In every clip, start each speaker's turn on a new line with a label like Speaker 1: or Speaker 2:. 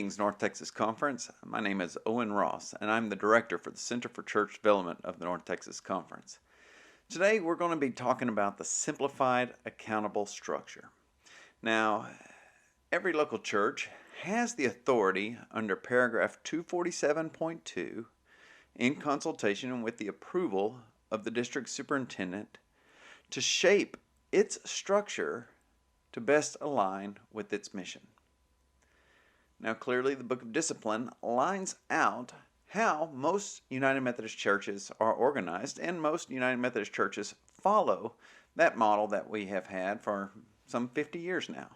Speaker 1: Greetings, North Texas Conference. My name is Owen Ross, and I'm the Director for the Center for Church Development of the North Texas Conference. Today, we're going to be talking about the Simplified Accountable Structure. Now, every local church has the authority under paragraph 247.2, in consultation and with the approval of the district superintendent, to shape its structure to best align with its mission. Now, clearly, the Book of Discipline lines out how most United Methodist churches are organized, and most United Methodist churches follow that model that we have had for some 50 years now.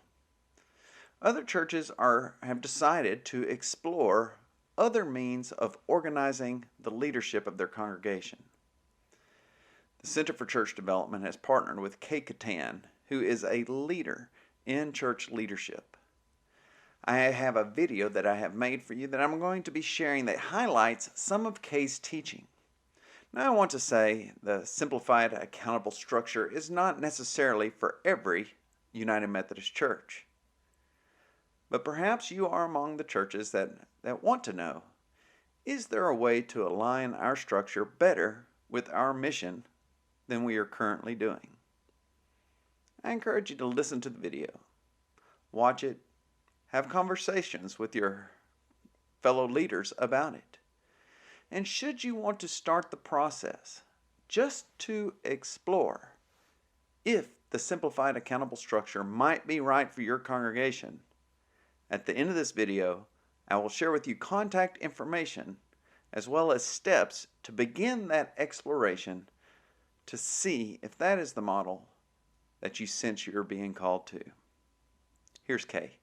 Speaker 1: Other churches have decided to explore other means of organizing the leadership of their congregation. The Center for Church Development has partnered with Kay Catan, who is a leader in church leadership. I have a video that I have made for you that I'm going to be sharing that highlights some of Kay's teaching. Now, I want to say the Simplified Accountable Structure is not necessarily for every United Methodist church. But perhaps you are among the churches that want to know, is there a way to align our structure better with our mission than we are currently doing? I encourage you to listen to the video, watch it, have conversations with your fellow leaders about it. And should you want to start the process, just to explore if the Simplified Accountable Structure might be right for your congregation, at the end of this video, I will share with you contact information as well as steps to begin that exploration to see if that is the model that you sense you're being called to. Here's Kay.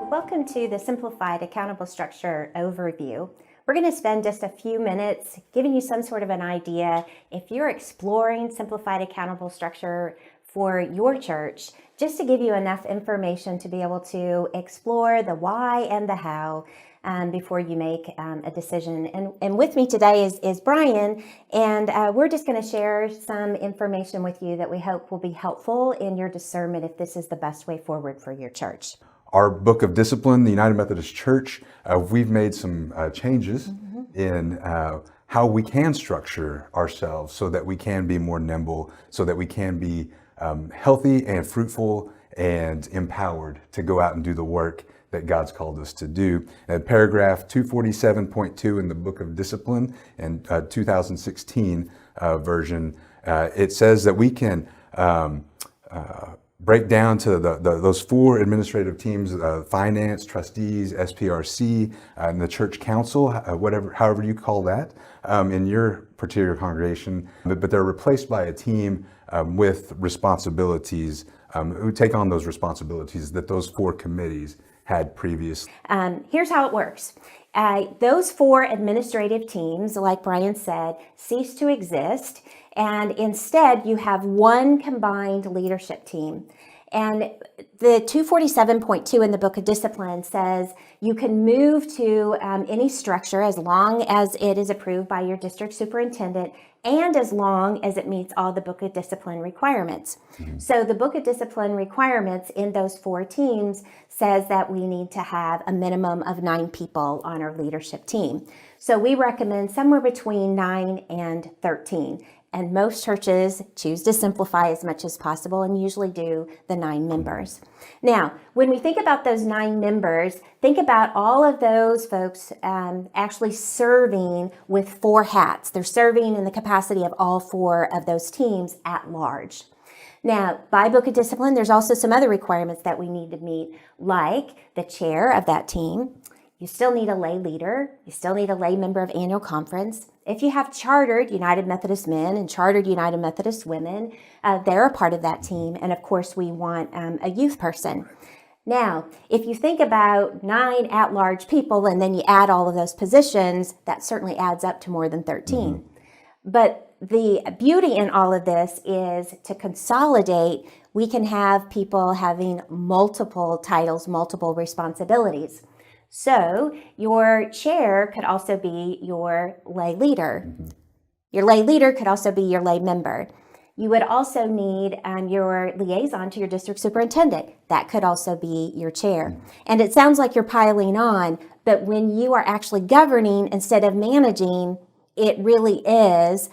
Speaker 2: Welcome to the Simplified Accountable Structure overview. We're going to spend just a few minutes giving you some sort of an idea if you're exploring Simplified Accountable Structure for your church, just to give you enough information to be able to explore the why and the how before you make a decision. And with me today is Brian, and we're just going to share some information with you that we hope will be helpful in your discernment if this is the best way forward for your church.
Speaker 3: Our Book of Discipline, the United Methodist Church, we've made some changes in how we can structure ourselves so that we can be more nimble, so that we can be healthy and fruitful and empowered to go out and do the work that God's called us to do. And paragraph 247.2 in the Book of Discipline and 2016 version, it says that we can break down to those four administrative teams: finance, trustees, SPRC, and the church council, however you call that in your particular congregation. But they're replaced by a team with responsibilities who take on those responsibilities that those four committees had previously.
Speaker 2: Here's how it works. Those four administrative teams, like Brian said, cease to exist, and instead you have one combined leadership team. And the 247.2 in the Book of Discipline says you can move to any structure as long as it is approved by your district superintendent and as long as it meets all the Book of Discipline requirements. So the Book of Discipline requirements in those four teams says that we need to have a minimum of 9 people on our leadership team. So we recommend somewhere between 9 and 13. And most churches choose to simplify as much as possible and usually do the 9 members. Now, when we think about those 9 members, think about all of those folks actually serving with 4 hats. They're serving in the capacity of all 4 of those teams at large. Now, by Book of Discipline, there's also some other requirements that we need to meet, like the chair of that team. You still need a lay leader. You still need a lay member of annual conference. If you have chartered United Methodist men and chartered United Methodist women, they're a part of that team. And of course, we want a youth person. Now, if you think about 9 at-large people and then you add all of those positions, that certainly adds up to more than 13. But the beauty in all of this is to consolidate. We can have people having multiple titles, multiple responsibilities. So your chair could also be your lay leader. Your lay leader could also be your lay member. You would also need your liaison to your district superintendent. That could also be your chair. And it sounds like you're piling on, but when you are actually governing instead of managing, it really is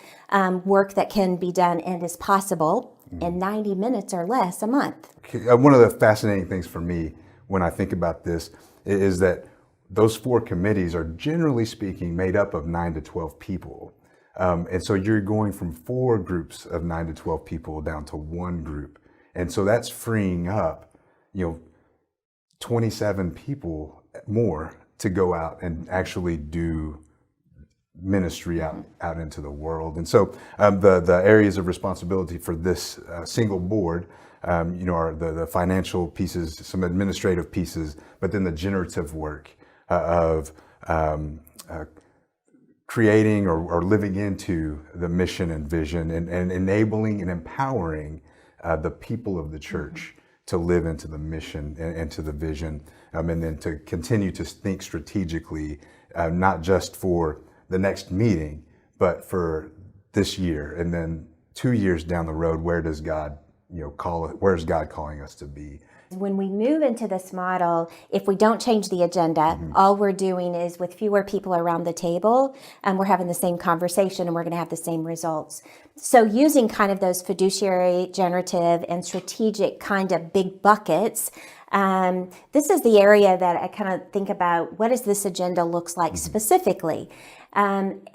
Speaker 2: work that can be done and is possible in 90 minutes or less a month.
Speaker 3: One of the fascinating things for me when I think about this is that those 4 committees are, generally speaking, made up of 9 to 12 people. And so you're going from 4 groups of 9 to 12 people down to 1 group. And so that's freeing up, 27 people more to go out and actually do ministry out into the world. And so the areas of responsibility for this single board, are the financial pieces, some administrative pieces, but then the generative work of creating or living into the mission and vision and enabling and empowering the people of the church to live into the mission and to the vision, and then to continue to think strategically, not just for the next meeting, but for this year, and then 2 years down the road, where does God where's God calling us to be?
Speaker 2: When we move into this model, if we don't change the agenda, all we're doing is with fewer people around the table, and we're having the same conversation and we're going to have the same results. So using kind of those fiduciary, generative, and strategic kind of big buckets, this is the area that I kind of think about, what does this agenda looks like specifically? And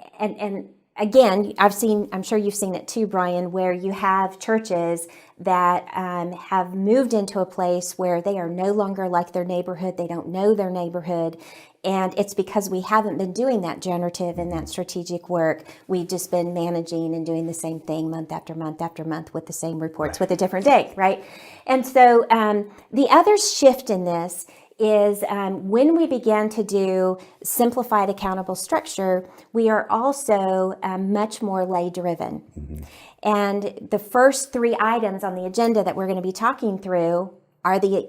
Speaker 2: again, I'm sure you've seen it too, Brian, where you have churches that have moved into a place where they are no longer like their neighborhood. They don't know their neighborhood. And it's because we haven't been doing that generative and that strategic work. We've just been managing and doing the same thing month after month after month with the same reports with a different date, right? And so the other shift in this is when we begin to do simplified accountable structure, we are also much more lay driven. And the first 3 items on the agenda that we're going to be talking through are the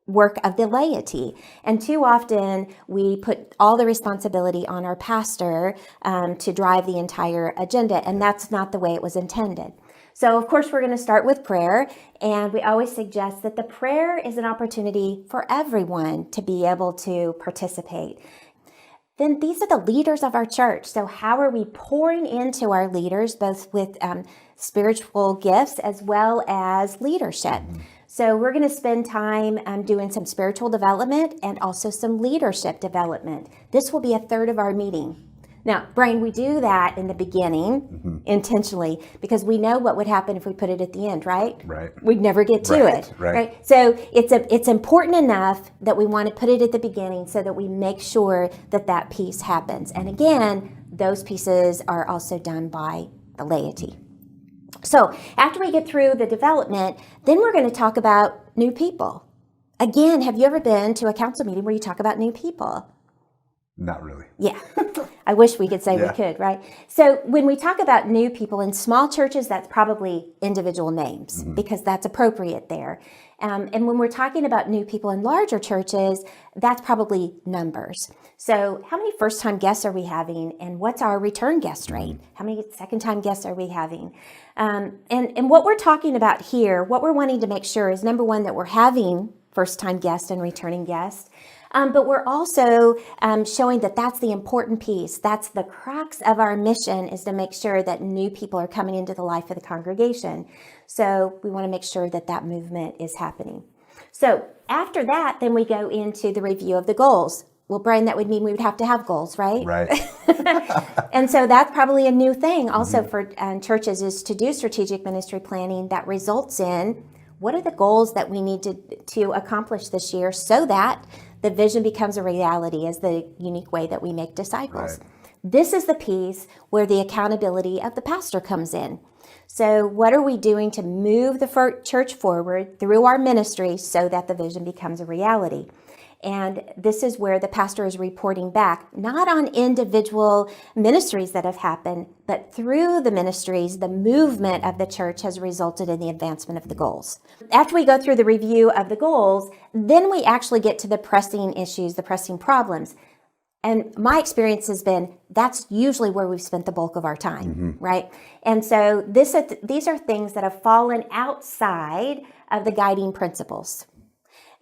Speaker 2: work of the laity. And too often we put all the responsibility on our pastor to drive the entire agenda, and that's not the way it was intended. So, of course, we're going to start with prayer, and we always suggest that the prayer is an opportunity for everyone to be able to participate. Then these are the leaders of our church. So how are we pouring into our leaders, both with spiritual gifts as well as leadership? So we're going to spend time doing some spiritual development and also some leadership development. This will be a third of our meeting. Now, Brian, we do that in the beginning intentionally because we know what would happen if we put it at the end, right?
Speaker 3: Right.
Speaker 2: We'd never get to it, right? So it's important enough that we want to put it at the beginning so that we make sure that that piece happens. And again, those pieces are also done by the laity. So after we get through the development, then we're going to talk about new people. Again, have you ever been to a council meeting where you talk about new people?
Speaker 3: Not really.
Speaker 2: Yeah, I wish we could say we could, right? So when we talk about new people in small churches, that's probably individual names because that's appropriate there. And when we're talking about new people in larger churches, that's probably numbers. So how many first-time guests are we having, and what's our return guest rate? How many second-time guests are we having? And what we're talking about here, what we're wanting to make sure is, number one, that we're having first-time guests and returning guests. But we're also showing that that's the important piece. That's the crux of our mission, is to make sure that new people are coming into the life of the congregation. So we want to make sure that that movement is happening. So after that, then we go into the review of the goals. Well, Brian, that would mean we would have to have goals, right?
Speaker 3: Right.
Speaker 2: And so that's probably a new thing also for churches, is to do strategic ministry planning that results in what are the goals that we need to accomplish this year so that the vision becomes a reality, as the unique way that we make disciples.
Speaker 3: Right.
Speaker 2: This is the piece where the accountability of the pastor comes in. So what are we doing to move the church forward through our ministry so that the vision becomes a reality? And this is where the pastor is reporting back, not on individual ministries that have happened, but through the ministries, the movement of the church has resulted in the advancement of the goals. After we go through the review of the goals, then we actually get to the pressing issues, the pressing problems. And my experience has been that's usually where we've spent the bulk of our time, right? And so these are things that have fallen outside of the guiding principles.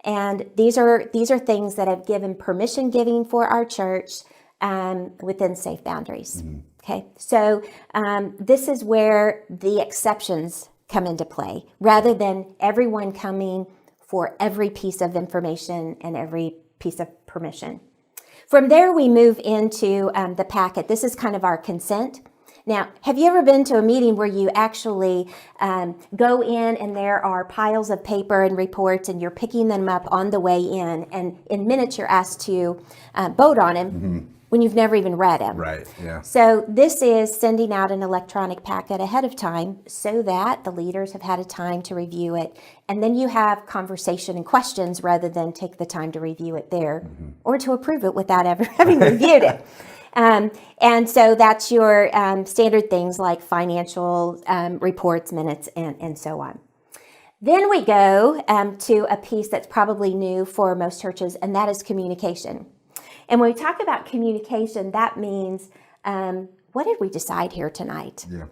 Speaker 2: And these are things that have given permission giving for our church within safe boundaries. Okay, so this is where the exceptions come into play, rather than everyone coming for every piece of information and every piece of permission. From there, we move into the packet. This is kind of our consent. Now, have you ever been to a meeting where you actually go in and there are piles of paper and reports and you're picking them up on the way in, and in minutes you're asked to vote on them when you've never even read them?
Speaker 3: Right, yeah.
Speaker 2: So this is sending out an electronic packet ahead of time so that the leaders have had a time to review it. And then you have conversation and questions rather than take the time to review it there or to approve it without ever having reviewed it. And so that's your standard things like financial reports, minutes, and so on. Then we go to a piece that's probably new for most churches, and that is communication. And when we talk about communication, that means what did we decide here tonight?
Speaker 3: Yeah.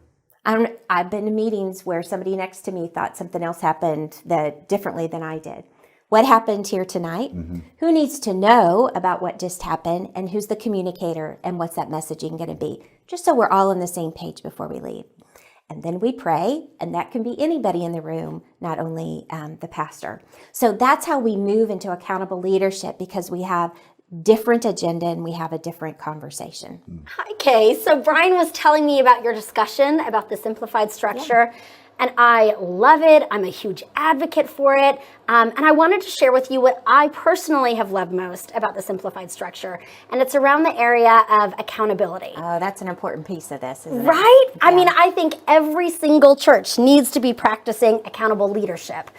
Speaker 2: I've been to meetings where somebody next to me thought something else happened differently than I did. What happened here tonight? Who needs to know about what just happened, and who's the communicator, and what's that messaging going to be? Just so we're all on the same page before we leave. And then we pray, and that can be anybody in the room, not only the pastor. So that's how we move into accountable leadership, because we have different agenda and we have a different conversation.
Speaker 4: Hi, Kay. So Brian was telling me about your discussion about the simplified structure. Yeah. And I love it. I'm a huge advocate for it. And I wanted to share with you what I personally have loved most about the simplified structure. And it's around the area of accountability.
Speaker 2: Oh, that's an important piece of this, isn't it?
Speaker 4: Right? Yeah. I mean, I think every single church needs to be practicing accountable leadership.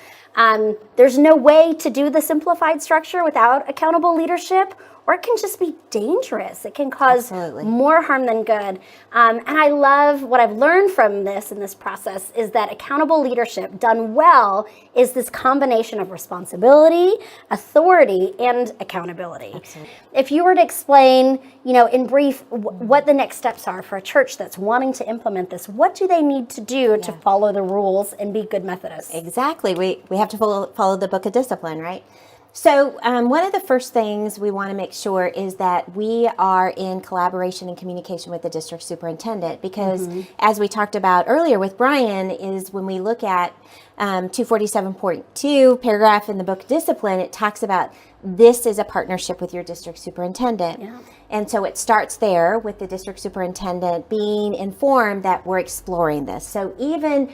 Speaker 4: There's no way to do the simplified structure without accountable leadership, or it can just be dangerous. It can cause more harm than good. And I love what I've learned from this in this process is that accountable leadership done well is this combination of responsibility, authority, and accountability. Absolutely. If you were to explain, in brief, what the next steps are for a church that's wanting to implement this, what do they need to do to follow the rules and be good Methodists?
Speaker 2: Exactly. We have to follow the book of discipline, right? So one of the first things we want to make sure is that we are in collaboration and communication with the district superintendent, because as we talked about earlier with Brian, is when we look at 247.2 paragraph in the book Discipline, it talks about this is a partnership with your district superintendent. Yeah. And so it starts there with the district superintendent being informed that we're exploring this. So even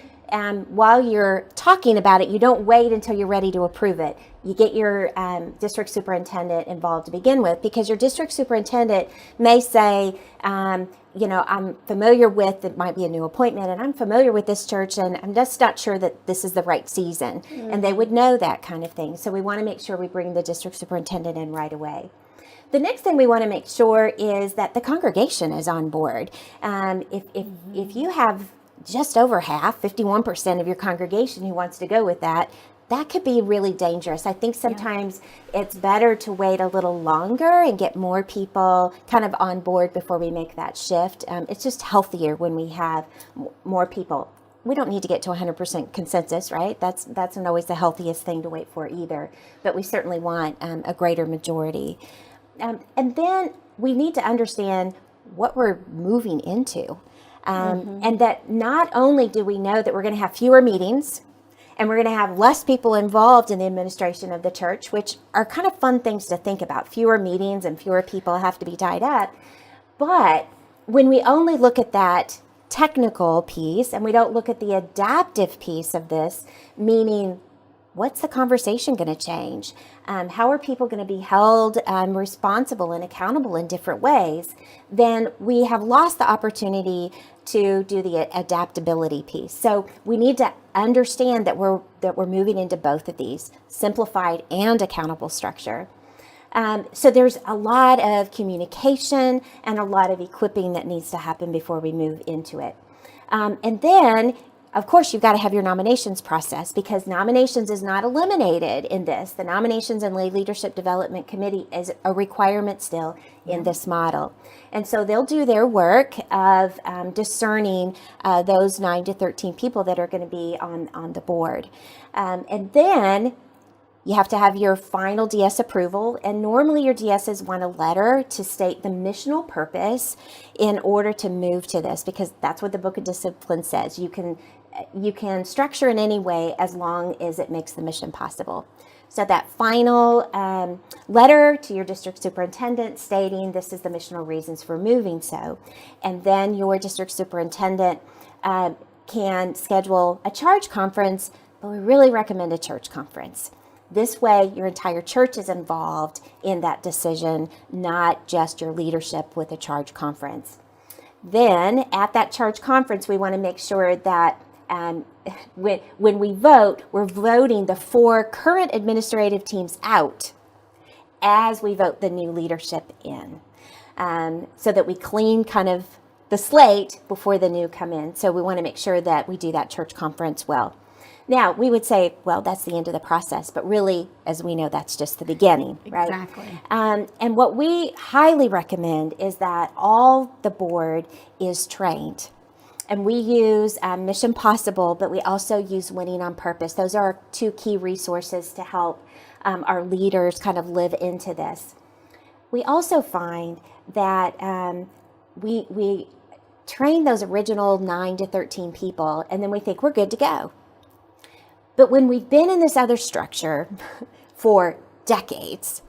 Speaker 2: while you're talking about it, you don't wait until you're ready to approve it. You get your district superintendent involved to begin with, because your district superintendent may say, I'm familiar with, it might be a new appointment, and I'm familiar with this church, and I'm just not sure that this is the right season. And they would know that kind of thing. So we want to make sure we bring the district superintendent in right away. The next thing we want to make sure is that the congregation is on board. If you have just over half, 51% of your congregation who wants to go with that could be really dangerous. I think sometimes it's better to wait a little longer and get more people kind of on board before we make that shift. It's just healthier when we have more people. We don't need to get to 100% consensus, right? That's not always the healthiest thing to wait for either, but we certainly want a greater majority. And then we need to understand what we're moving into. And that not only do we know that we're going to have fewer meetings and we're going to have less people involved in the administration of the church, which are kind of fun things to think about. Fewer meetings and fewer people have to be tied up. But when we only look at that technical piece and we don't look at the adaptive piece of this, meaning what's the conversation going to change? How are people going to be held responsible and accountable in different ways? Then we have lost the opportunity to do the adaptability piece. So we need to understand that we're moving into both of these, simplified and accountable structure. So there's a lot of communication and a lot of equipping that needs to happen before we move into it. And then, of course, you've got to have your nominations process, because nominations is not eliminated in this. The Nominations and Lay Leadership Development Committee is a requirement still in this model. And so they'll do their work of discerning those 9 to 13 people that are going to be on the board. And then you have to have your final DS approval, and normally your DSs want a letter to state the missional purpose in order to move to this, because that's what the Book of Discipline says. You can structure in any way as long as it makes the mission possible. So that final letter to your district superintendent stating this is the missional reasons for moving so, and then your district superintendent can schedule a charge conference, but we really recommend a church conference. This way, your entire church is involved in that decision, not just your leadership with a charge conference. Then, at that charge conference, we want to make sure that when we vote, we're voting the 4 current administrative teams out as we vote the new leadership in, so that we clean kind of the slate before the new come in. So we want to make sure that we do that church conference well. Now, we would say, well, that's the end of the process, but really, as we know, that's just the beginning, right?
Speaker 4: Exactly.
Speaker 2: And what we highly recommend is that all the board is trained. And we use Mission Possible, but we also use Winning on Purpose. Those are our 2 key resources to help our leaders kind of live into this. We also find that we train those original 9 to 13 people, and then we think we're good to go. But when we've been in this other structure for decades,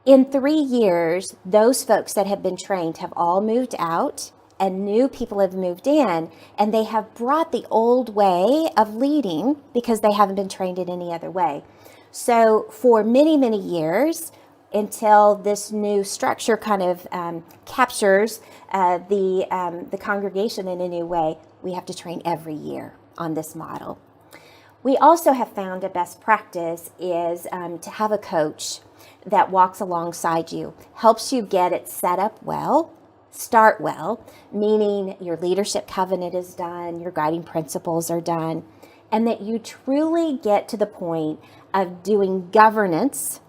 Speaker 2: in 3 years, those folks that have been trained have all moved out, and new people have moved in, and they have brought the old way of leading because they haven't been trained in any other way. So for many, many years, until this new structure kind of captures the congregation in a new way, we have to train every year on this model. We also have found a best practice is to have a coach that walks alongside you, helps you get it set up well, start well, meaning your leadership covenant is done, your guiding principles are done, and that you truly get to the point of doing governance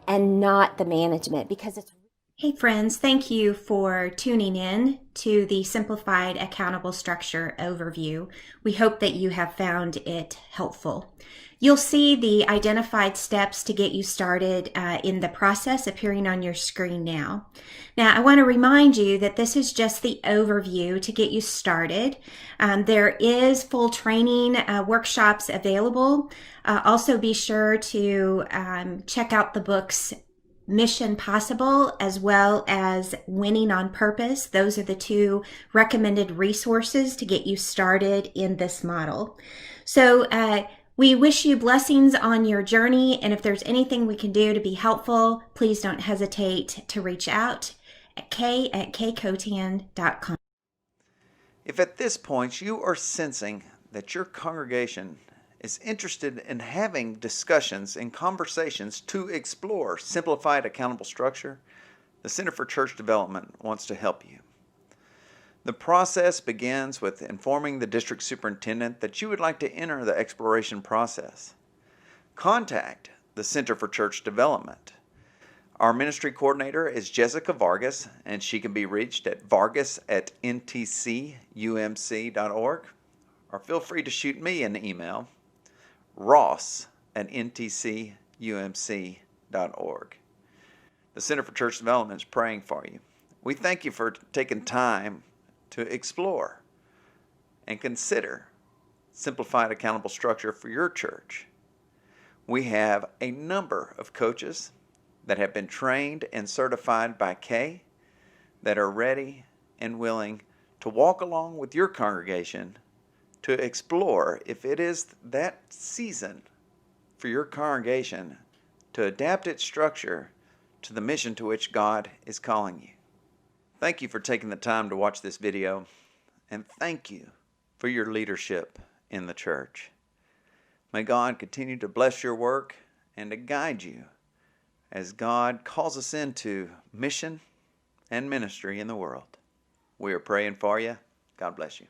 Speaker 2: and not the management, because it's...
Speaker 5: Hey friends, thank you for tuning in to the Simplified Accountable Structure overview. We hope that you have found it helpful. You'll see the identified steps to get you started in the process appearing on your screen now. Now, I want to remind you that this is just the overview to get you started. There is full training workshops available. Also be sure to check out the books Mission Possible as well as Winning on Purpose. Those are the 2 recommended resources to get you started in this model. So we wish you blessings on your journey, and if there's anything we can do to be helpful, please don't hesitate to reach out at k@kcotan.com.
Speaker 1: If at this point you are sensing that your congregation is interested in having discussions and conversations to explore simplified accountable structure, the Center for Church Development wants to help you. The process begins with informing the district superintendent that you would like to enter the exploration process. Contact the Center for Church Development. Our ministry coordinator is Jessica Vargas, and she can be reached at vargas@ntcumc.org, or feel free to shoot me an email, ross@ntcumc.org. The Center for Church Development is praying for you. We thank you for taking time to explore and consider simplified accountable structure for your church. We have a number of coaches that have been trained and certified by K that are ready and willing to walk along with your congregation to explore if it is that season for your congregation to adapt its structure to the mission to which God is calling you. Thank you for taking the time to watch this video, and thank you for your leadership in the church. May God continue to bless your work and to guide you as God calls us into mission and ministry in the world. We are praying for you. God bless you.